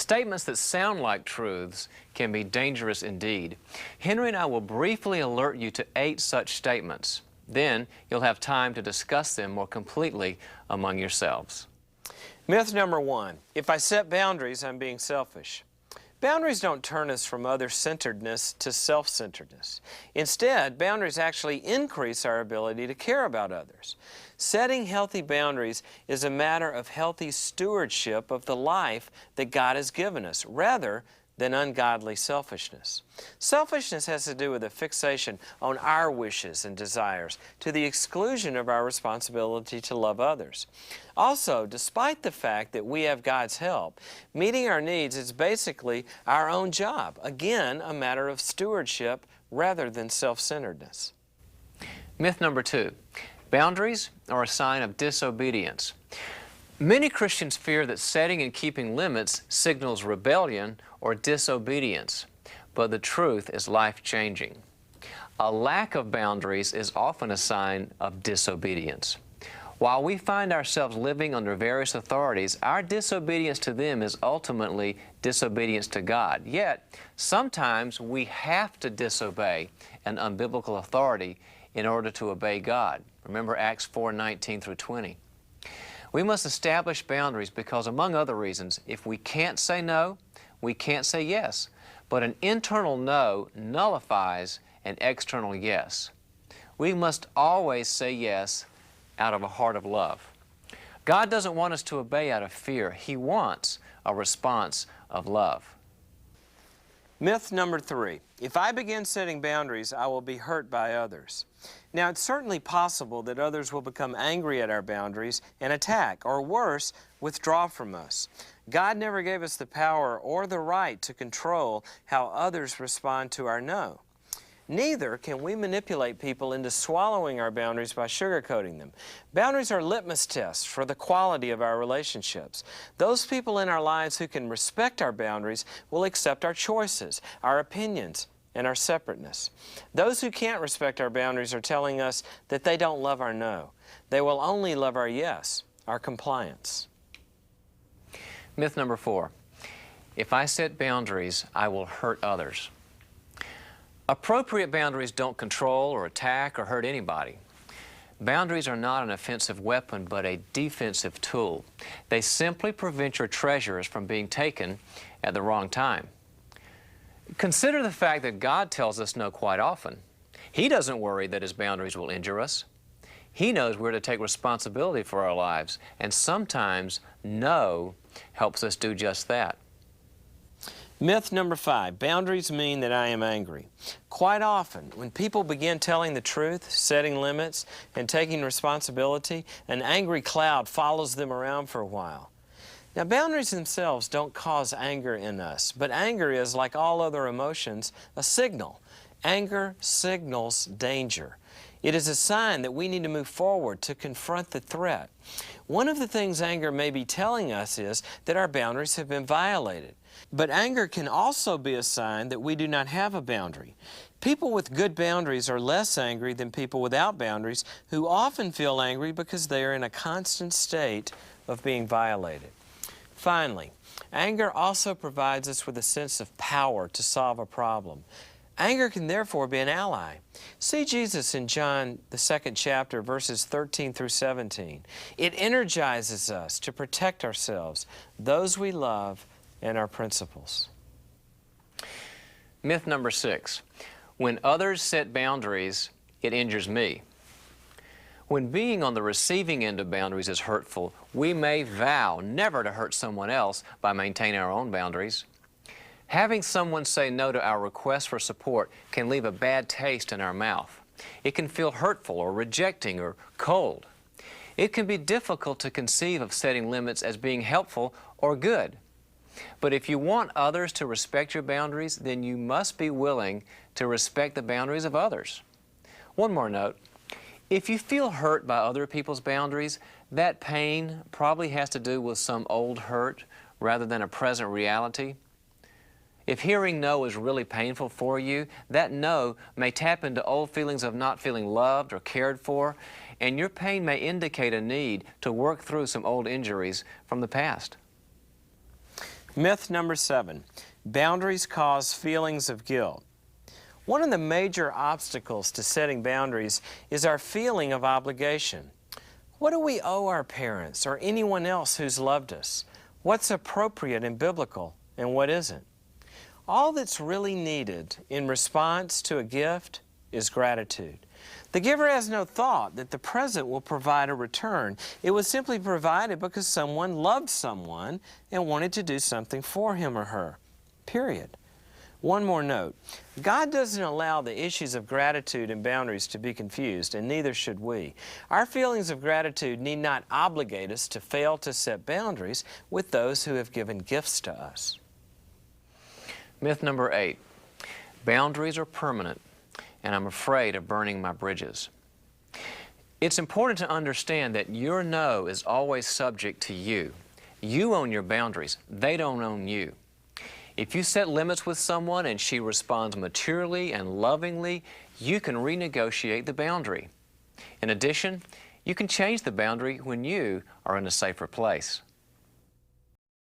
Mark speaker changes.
Speaker 1: Statements that sound like truths can be dangerous indeed. Henry and I will briefly alert you to 8 such statements. Then you'll have time to discuss them more completely among yourselves.
Speaker 2: Myth number 1, if I set boundaries, I'm being selfish. Boundaries don't turn us from other-centeredness to self-centeredness. Instead, boundaries actually increase our ability to care about others. Setting healthy boundaries is a matter of healthy stewardship of the life that God has given us, rather than ungodly selfishness. Selfishness has to do with a fixation on our wishes and desires to the exclusion of our responsibility to love others. Also, despite the fact that we have God's help, meeting our needs is basically our own job. Again, a matter of stewardship rather than self-centeredness.
Speaker 1: Myth number 2, boundaries are a sign of disobedience. Many Christians fear that setting and keeping limits signals rebellion or disobedience, but the truth is life-changing. A lack of boundaries is often a sign of disobedience. While we find ourselves living under various authorities, our disobedience to them is ultimately disobedience to God. Yet, sometimes we have to disobey an unbiblical authority in order to obey God. Remember Acts 4:19 through 20. We must establish boundaries because, among other reasons, if we can't say no, we can't say yes. But an internal no nullifies an external yes. We must always say yes out of a heart of love. God doesn't want us to obey out of fear. He wants a response of love.
Speaker 2: Myth number 3, if I begin setting boundaries, I will be hurt by others. Now, it's certainly possible that others will become angry at our boundaries and attack, or worse, withdraw from us. God never gave us the power or the right to control how others respond to our no. Neither can we manipulate people into swallowing our boundaries by sugarcoating them. Boundaries are litmus tests for the quality of our relationships. Those people in our lives who can respect our boundaries will accept our choices, our opinions, and our separateness. Those who can't respect our boundaries are telling us that they don't love our no. They will only love our yes, our compliance.
Speaker 1: Myth number 4, if I set boundaries, I will hurt others. Appropriate boundaries don't control or attack or hurt anybody. Boundaries are not an offensive weapon, but a defensive tool. They simply prevent your treasures from being taken at the wrong time. Consider the fact that God tells us no quite often. He doesn't worry that His boundaries will injure us. He knows we're to take responsibility for our lives, and sometimes no helps us do just that.
Speaker 2: Myth number 5, boundaries mean that I am angry. Quite often, when people begin telling the truth, setting limits, and taking responsibility, an angry cloud follows them around for a while. Now, boundaries themselves don't cause anger in us, but anger is, like all other emotions, a signal. Anger signals danger. It is a sign that we need to move forward to confront the threat. One of the things anger may be telling us is that our boundaries have been violated. But anger can also be a sign that we do not have a boundary. People with good boundaries are less angry than people without boundaries, who often feel angry because they are in a constant state of being violated. Finally, anger also provides us with a sense of power to solve a problem. Anger can therefore be an ally. See Jesus in John, the 2nd chapter, verses 13 through 17. It energizes us to protect ourselves, those we love, and our principles.
Speaker 1: Myth number 6, when others set boundaries, it injures me. When being on the receiving end of boundaries is hurtful, we may vow never to hurt someone else by maintaining our own boundaries. Having someone say no to our request for support can leave a bad taste in our mouth. It can feel hurtful or rejecting or cold. It can be difficult to conceive of setting limits as being helpful or good. But if you want others to respect your boundaries, then you must be willing to respect the boundaries of others. One more note. If you feel hurt by other people's boundaries, that pain probably has to do with some old hurt rather than a present reality. If hearing no is really painful for you, that no may tap into old feelings of not feeling loved or cared for, and your pain may indicate a need to work through some old injuries from the past.
Speaker 2: Myth number 7, boundaries cause feelings of guilt. One of the major obstacles to setting boundaries is our feeling of obligation. What do we owe our parents or anyone else who's loved us? What's appropriate and biblical and what isn't? All that's really needed in response to a gift is gratitude. The giver has no thought that the present will provide a return. It was simply provided because someone loved someone and wanted to do something for him or her. Period. One more note. God doesn't allow the issues of gratitude and boundaries to be confused, and neither should we. Our feelings of gratitude need not obligate us to fail to set boundaries with those who have given gifts to us.
Speaker 1: Myth number 8, boundaries are permanent, and I'm afraid of burning my bridges. It's important to understand that your no is always subject to you. You own your boundaries. They don't own you. If you set limits with someone and she responds maturely and lovingly, you can renegotiate the boundary. In addition, you can change the boundary when you are in a safer place.